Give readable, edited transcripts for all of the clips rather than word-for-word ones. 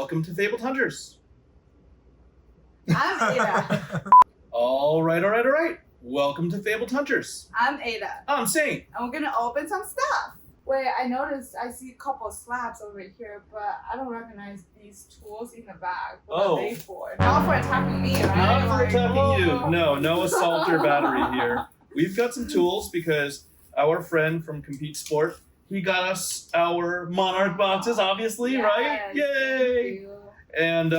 welcome to Fabled Hunters. I'm Ada. All right. Welcome to Fabled Hunters. I'm Ada. I'm Saint. And we're gonna open some stuff. Wait, I noticed I see a couple of slabs over here, but I don't recognize these tools in the bag. What are they for? Not for attacking me, right? Not for attacking you. No assault or battery here. We've got some tools because our friend from CompeteSport, he got us our Monarch boxes, obviously, Yes, right? Yay! thank you. And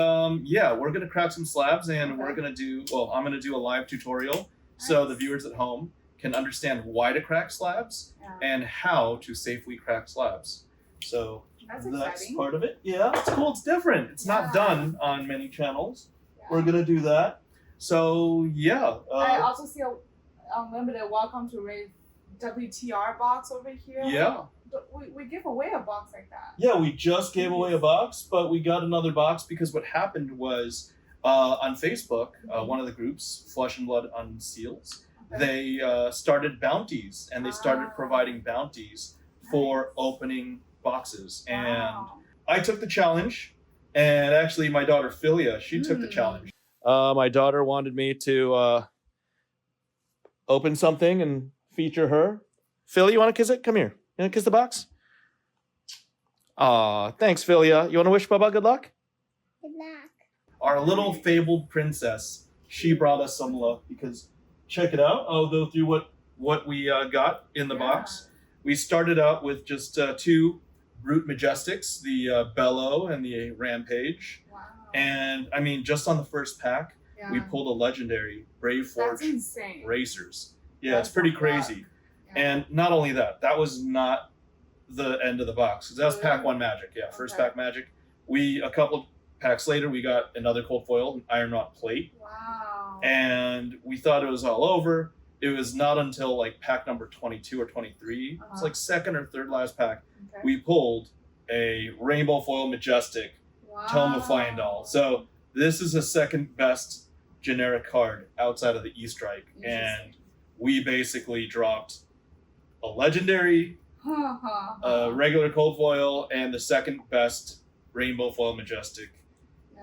we're gonna crack some slabs, and we're gonna do. Well, I'm gonna do a live tutorial so the viewers at home can understand why to crack slabs and how to safely crack slabs. So that's exciting. Part of it. Yeah, it's cool. It's different. It's not done on many channels. Yeah. We're gonna do that. So I also see a unlimited welcome to raid WTR box over here. Yeah. We give away a box like that. Yeah, we just gave away a box, but we got another box because what happened was on Facebook, one of the groups, Flesh+blood Unseals, they started bounties, and they started providing bounties for opening boxes. And I took the challenge, and actually my daughter Philia, she took the challenge. My daughter wanted me to open something and feature her. Philia, you want to kiss it? Come here. You want to kiss the box? Aw, thanks, Philia. You want to wish Bubba good luck? Good luck. Our little fabled princess, she brought us some luck because, check it out. I'll go through what we got in the box. We started out with just two Brute Majestics, the Bellow and the Rampage. Wow. And, I mean, just on the first pack, we pulled a legendary Brave Forge That's insane. Racers. Yeah, it's pretty crazy. And not only that, that was not the end of the box. That was pack one magic. Yeah, first pack magic. A couple of packs later, we got another cold foil, an Iron Knot plate. Wow. And we thought it was all over. It was not until like pack number 22 or 23, it's like second or third last pack, we pulled a Rainbow Foil Majestic Tome of Fyendal. So this is the second best generic card outside of the E-Strike. And we basically dropped a legendary, a regular cold foil, and the second best Rainbow Foil Majestic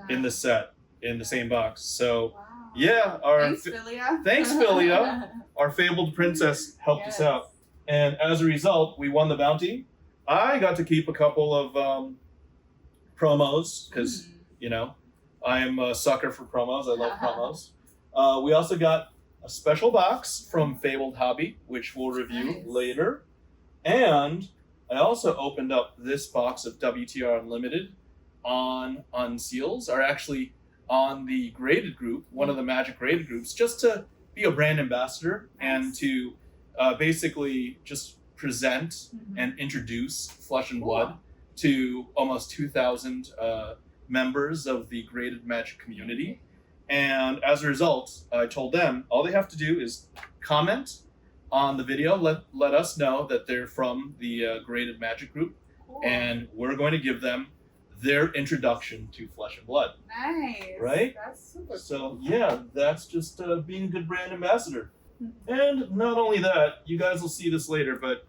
in the set, in the same box. So thanks, Philia. Thanks, Philia. Our fabled princess helped us out. And as a result, we won the bounty. I got to keep a couple of promos because, I am a sucker for promos. I love promos. We also got a special box from Fable Hobby, which we'll review later. And I also opened up this box of WTR Unlimited on Unseals, or actually on the graded group, one of the Magic graded groups, just to be a brand ambassador and to basically just present and introduce Flesh+blood to almost 2,000 members of the graded Magic community. And as a result, I told them all they have to do is comment on the video, let us know that they're from the graded Magic group, and we're going to give them their introduction to Flesh+blood. Nice. Right? That's super cool. So that's just being a good brand ambassador. And not only that, you guys will see this later, but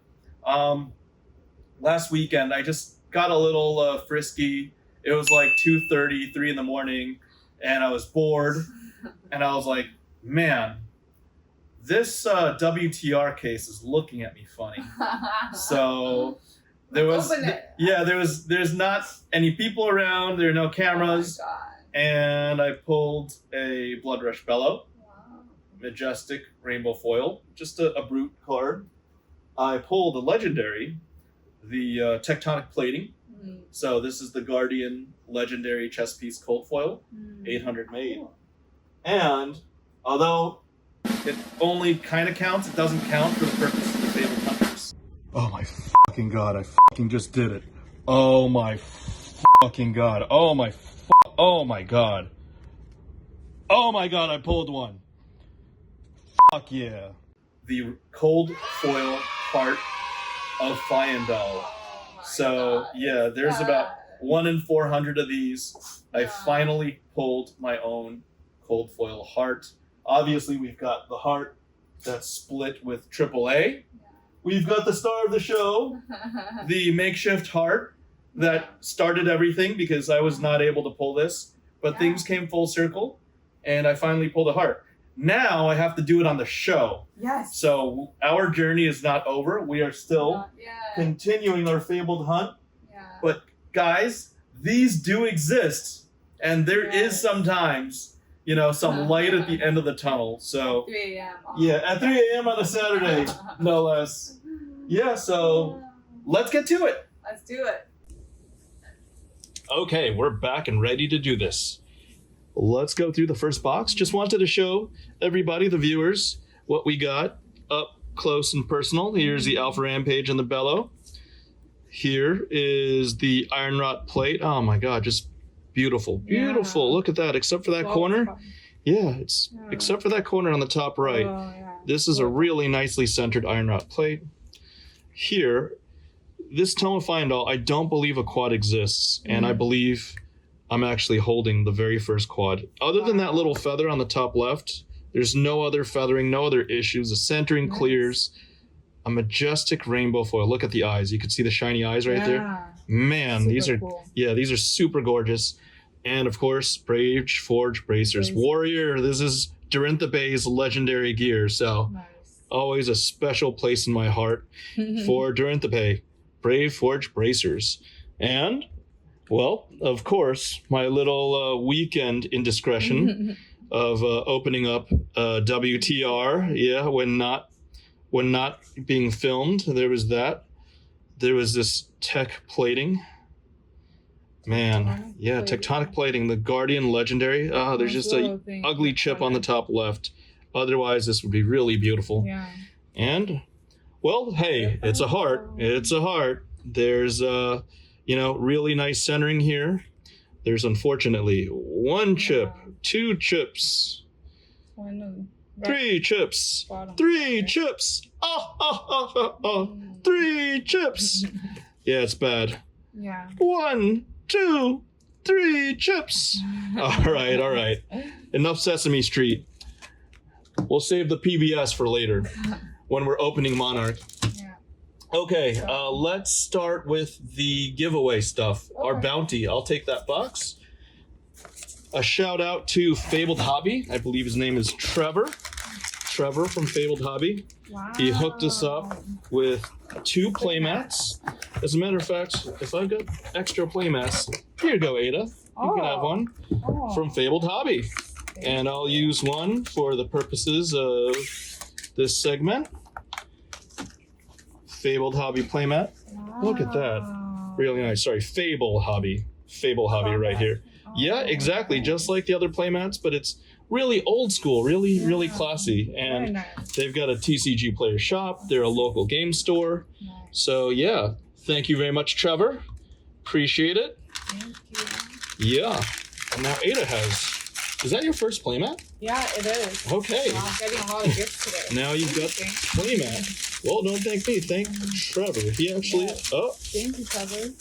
last weekend I just got a little frisky. It was like 2:30, 3 in the morning, and I was bored, and I was like, man, this WTR case is looking at me funny. So there's not any people around, there are no cameras, and I pulled a Blood Rush Bellow, Majestic Rainbow Foil, just a brute card. I pulled a legendary, the Tectonic Plating. So this is the Guardian Legendary Chess Piece Cold Foil, 800 made. And although it only kind of counts, it doesn't count for the purpose of the Fabled Hunters. Oh my fucking god, I fucking just did it. Oh my fucking god. Oh my god. Oh my god, I pulled one. Fuck yeah. The Cold Foil Heart of Fyendal. So there's about 1 in 400 of these. I finally pulled my own Cold Foil Heart. Obviously, we've got the heart that's split with AAA. We've got the star of the show, the makeshift heart that started everything because I was not able to pull this, but things came full circle and I finally pulled a heart. Now I have to do it on the show. Yes. So our journey is not over. We are still continuing our fabled hunt. Yeah. But guys, these do exist. And there is sometimes, you know, some light at the end of the tunnel. So 3 a.m. yeah, at 3 a.m. on a Saturday, no less. Yeah, so let's get to it. Let's do it. Okay, we're back and ready to do this. Let's go through the first box. Just wanted to show everybody, the viewers, what we got up close and personal. Here's the Alpha Rampage and the Bellow. Here is the Iron Rot Plate. Oh my God, just beautiful, beautiful. Look at that, except for that corner. Yeah, it's except for that corner on the top right. This is a really nicely centered Iron Rot Plate. Here, this Tome of Fyendal, I don't believe a quad exists, and I believe I'm actually holding the very first quad. Other than that little feather on the top left, there's no other feathering, no other issues. The centering clears. A majestic rainbow foil. Look at the eyes. You can see the shiny eyes right there. Man, Super these are cool. these are super gorgeous. And of course, Brave Forge Bracers. Warrior, this is Durantha Bay's legendary gear. So always a special place in my heart for Durantha Bay. Brave Forge Bracers. And, well, of course, my little weekend indiscretion of opening up WTR. Yeah, when not being filmed, there was that. There was this tech plating. Man, yeah, tectonic plating, the Guardian Legendary. There's just a ugly chip on the top left. Otherwise, this would be really beautiful. Yeah. And, well, hey, it's a heart. It's a heart. There's, really nice centering here. There's, unfortunately, 1 chip, 2 chips, 3 chips, 3 chips. 3 chips. Yeah, it's bad. Yeah. 1, 2, 3 chips. All right. Enough Sesame Street. We'll save the PBS for later when we're opening Monarch. Yeah. Okay, let's start with the giveaway stuff. Our bounty. I'll take that box. A shout out to Fable Hobby. I believe his name is Trevor. Trevor from Fable Hobby. Wow. He hooked us up with 2 playmats. As a matter of fact, if I've got extra playmats, here you go, Ada. You can have one from Fabled Hobby. And I'll use one for the purposes of this segment. Fabled Hobby playmat. Look at that. Really nice. Sorry, Fable Hobby. Fable Hobby right here. Yeah, exactly. Just like the other playmats, but it's really old school, really classy. And they've got a TCG player shop. They're a local game store. So yeah, thank you very much, Trevor. Appreciate it. Thank you. Yeah. And now Ada has. Is that your first playmat? Yeah, it is. Okay. So I'm getting a lot of gifts today. Now you've got playmat. Well, don't thank me. Thank Trevor. He actually. Oh. Thank you, Trevor.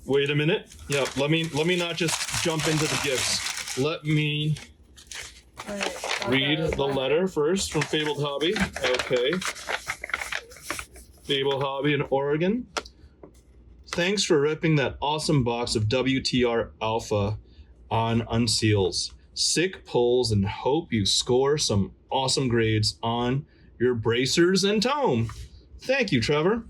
Wait a minute. Yeah. Let me not just jump into the gifts. Let me read the letter first from Fabled Hobby. Okay. Fable Hobby in Oregon. Thanks for ripping that awesome box of WTR Alpha on Unseals. Sick pulls and hope you score some awesome grades on your bracers and tome. Thank you, Trevor.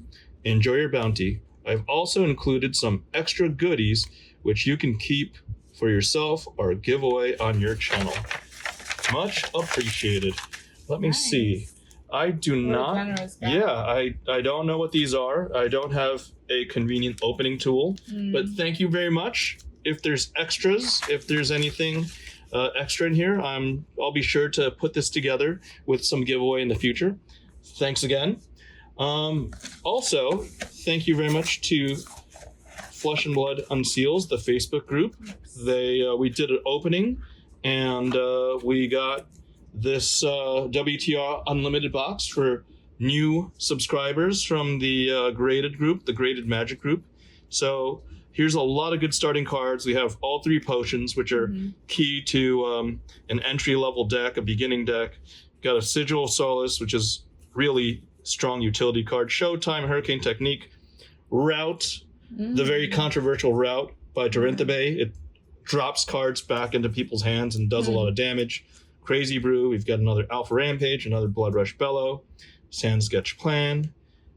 Enjoy your bounty. I've also included some extra goodies which you can keep for yourself or give away on your channel. Much appreciated. Let me see. I do not. Yeah, I don't know what these are. I don't have a convenient opening tool, but thank you very much. If there's extras, if there's anything extra in here, I'll be sure to put this together with some giveaway in the future. Thanks again. Also, thank you very much to Flesh+blood Unseals, the Facebook group. We did an opening, and we got this WTR Unlimited box for new subscribers from the Graded group, the Graded Magic group. So here's a lot of good starting cards. We have all 3 potions, which are key to an entry-level deck, a beginning deck. Got a Sigil of Solace, which is really strong utility card. Showtime, Hurricane Technique, Route, the very controversial route by Dorinthebe. It drops cards back into people's hands and does a lot of damage. Crazy Brew, we've got another Alpha Rampage, another Blood Rush Bellow, Sand Sketch Plan,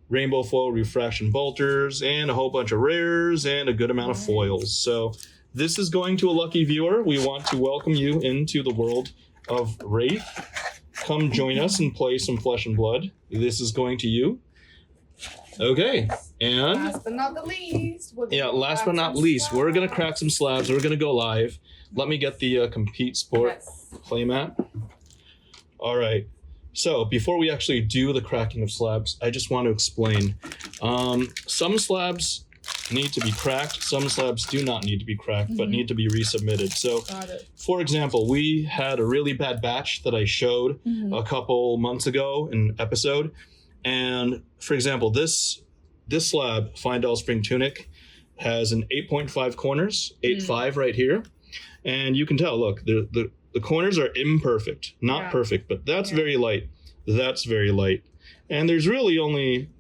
Rainbow Foil Refraction Bolters, and a whole bunch of rares and a good amount of foils. So this is going to a lucky viewer. We want to welcome you into the world of Wraith. Come join us and play some Flesh and Blood. This is going to you. Okay, and last but not the least, last but not least, we're gonna crack some slabs. We're gonna go live. Let me get the CompeteSport playmat. All right. So before we actually do the cracking of slabs, I just want to explain. Some slabs need to be cracked. Some slabs do not need to be cracked, but need to be resubmitted. So, for example, we had a really bad batch that I showed a couple months ago in an episode. And for example, this slab, Fyendal Spring Tunic, has an 8.5 corners, 8.5 right here. And you can tell, look, the corners are imperfect, not perfect, but that's very light. That's very light. And there's really only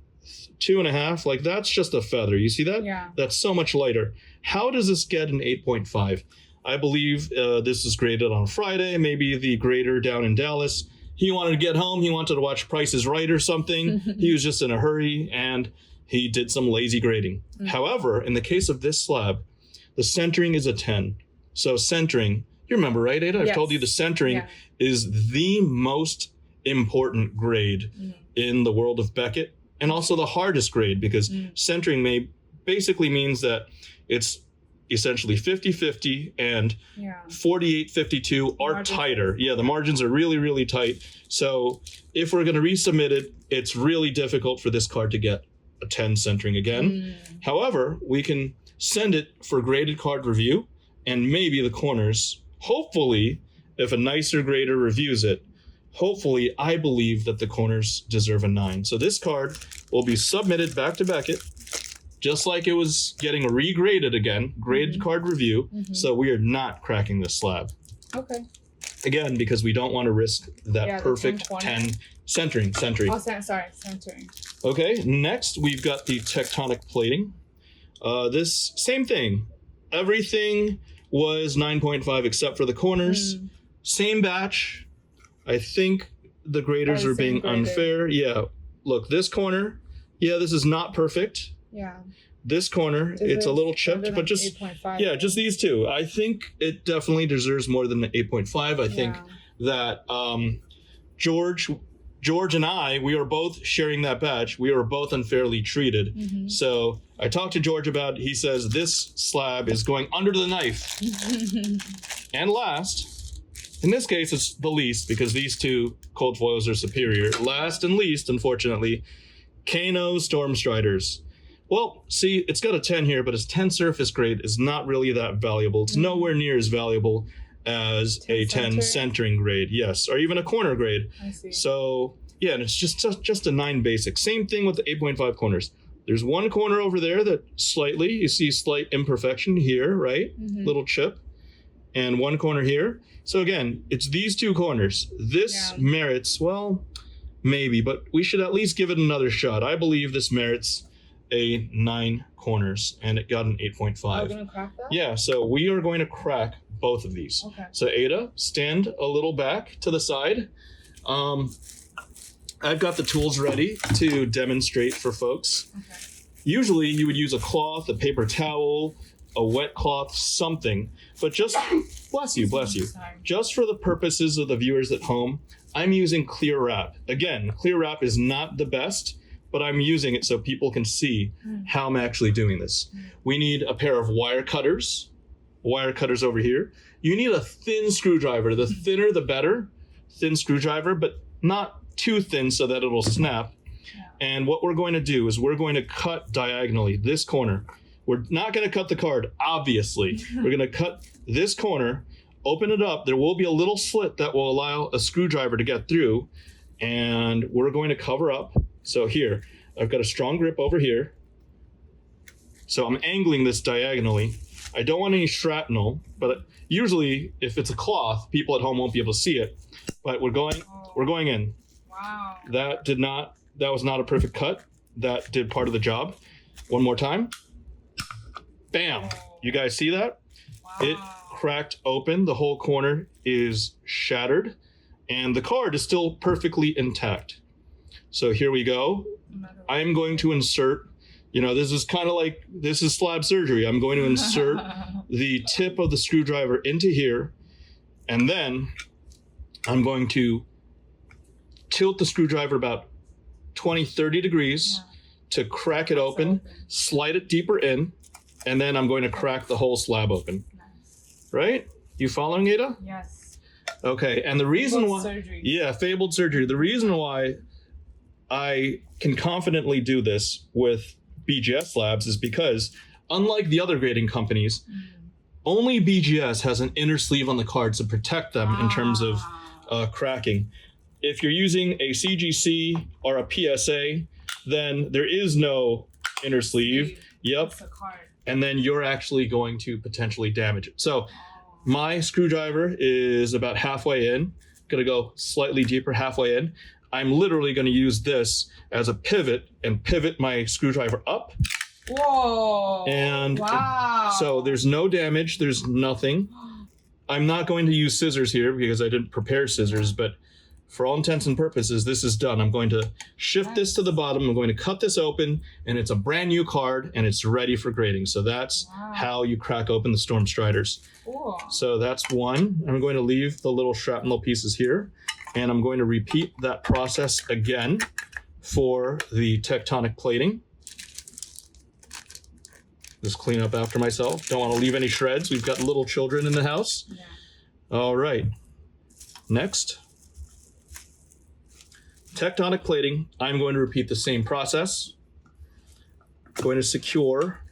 2.5, like that's just a feather. You see that? Yeah. That's so much lighter. How does this get an 8.5? I believe this is graded on Friday, maybe the grader down in Dallas. He wanted to get home. He wanted to watch Price is Right or something. He was just in a hurry and he did some lazy grading. However, in the case of this slab, the centering is a 10. So centering, you remember, right, Ada? I've told you the centering is the most important grade in the world of Beckett, and also the hardest grade, because centering basically means that it's essentially 50-50 and 48-52 are tighter. Yeah, the margins are really, really tight. So if we're going to resubmit it, it's really difficult for this card to get a 10 centering again. However, we can send it for graded card review, and maybe the corners, hopefully, if a nicer grader reviews it, hopefully, I believe that the corners deserve a 9. So this card will be submitted back to Beckett, just like it was getting regraded again, graded card review. So we are not cracking this slab. Okay. Again, because we don't want to risk that perfect 10 centering. Oh, centering. Okay, next we've got the tectonic plating. This, same thing. Everything was 9.5 except for the corners. Same batch. I think the graders are being unfair. Yeah, look, this corner, this is not perfect. Yeah. This corner, it's a little chipped, but just, just these two. I think it definitely deserves more than an 8.5. I think that George and I, we were both sharing that batch. We were both unfairly treated. So I talked to George about it. He says this slab is going under the knife. And last, in this case, it's the least, because these two cold foils are superior. Last and least, unfortunately, Kano Stormstriders. Well, see, it's got a 10 here, but its 10 surface grade is not really that valuable. It's nowhere near as valuable as a 10 centering grade, yes, or even a corner grade. I see. So, yeah, and it's just a 9 basic. Same thing with the 8.5 corners. There's one corner over there that slightly, you see slight imperfection here, right? Little chip. And one corner here. So again, it's these two corners. This merits, well, maybe, but we should at least give it another shot. I believe this merits a 9 corners, and it got an 8.5. Are we gonna crack that? Yeah, so we are going to crack both of these. Okay. So Ada, stand a little back to the side. I've got the tools ready to demonstrate for folks. Okay. Usually you would use a cloth, a paper towel, a wet cloth, something, but just, bless you. Just for the purposes of the viewers at home, I'm using clear wrap. Again, clear wrap is not the best, but I'm using it so people can see how I'm actually doing this. We need a pair of wire cutters over here. You need a thin screwdriver. The thinner, the better. Thin screwdriver, but not too thin so that it'll snap. And what we're going to do is we're going to cut diagonally this corner. We're not going to cut the card, obviously. We're going to cut this corner, open it up. There will be a little slit that will allow a screwdriver to get through. And we're going to cover up. So here, I've got a strong grip over here. So I'm angling this diagonally. I don't want any shrapnel, but usually if it's a cloth, people at home won't be able to see it. But we're going in. Wow. That was not a perfect cut. That did part of the job. One more time. Bam! You guys see that? Wow. It cracked open. The whole corner is shattered, and the card is still perfectly intact. So here we go. I'm going to insert, you know, this is kind of like, this is slab surgery. I'm going to insert the tip of the screwdriver into here, and then I'm going to tilt the screwdriver about 20, 30 degrees to crack it open, slide it deeper in, and then I'm going to crack the whole slab open. Nice. Right? You following, Ada? Yes. Okay, and the reason Fabled why... surgery. Yeah, fabled surgery. The reason why I can confidently do this with BGS slabs is because, unlike the other grading companies, only BGS has an inner sleeve on the cards to protect them in terms of cracking. If you're using a CGC or a PSA, then there is no inner sleeve. Yep. And then you're actually going to potentially damage it. So my screwdriver is about halfway in. Gonna go slightly deeper, halfway in. I'm literally gonna use this as a pivot and pivot my screwdriver up. Whoa. And wow. So there's no damage, there's nothing. I'm not going to use scissors here because I didn't prepare scissors, but for all intents and purposes, this is done. I'm going to shift this to the bottom. I'm going to cut this open, and it's a brand new card, and it's ready for grading. So that's how you crack open the Storm Striders. Cool. So that's one. I'm going to leave the little shrapnel pieces here, and I'm going to repeat that process again for the tectonic plating. Just clean up after myself. Don't want to leave any shreds. We've got little children in the house. Yeah. All right. Next. Tectonic plating, I'm going to repeat the same process. I'm going to secure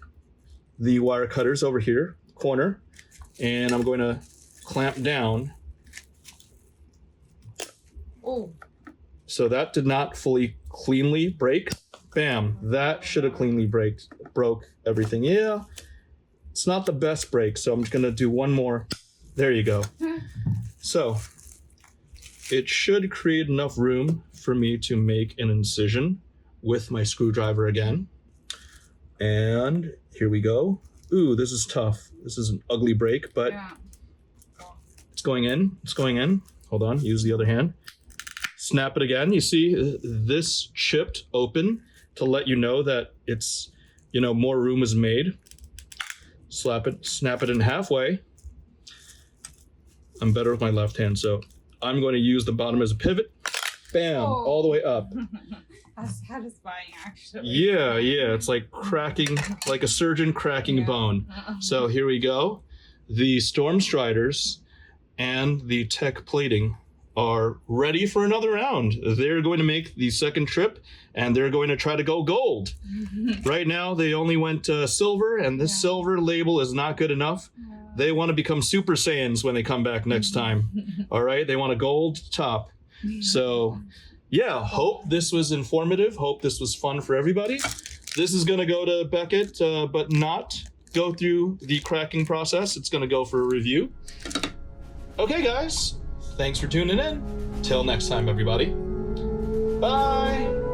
the wire cutters over here, corner, and I'm going to clamp down. Oh. So that did not fully cleanly break. Bam, that should have cleanly broke everything. Yeah, it's not the best break, so I'm just gonna do one more. There you go. So it should create enough room for me to make an incision with my screwdriver again. And here we go. Ooh, this is tough. This is an ugly break, but it's going in. It's going in. Hold on, use the other hand. Snap it again. You see this chipped open to let you know that it's, you know, more room is made. Slap it, snap it in halfway. I'm better with my left hand, so I'm going to use the bottom as a pivot. Bam, all the way up. That's satisfying, actually. Yeah, it's like cracking, like a surgeon cracking bone. So here we go. The Storm Striders and the Tech plating are ready for another round. They're going to make the second trip, and they're going to try to go gold. Right now, they only went silver, and this silver label is not good enough. They want to become Super Saiyans when they come back next time. All right, they want a gold top. So, yeah, hope this was informative. Hope this was fun for everybody. This is going to go to Beckett, but not go through the cracking process. It's going to go for a review. Okay, guys. Thanks for tuning in. Till next time, everybody. Bye.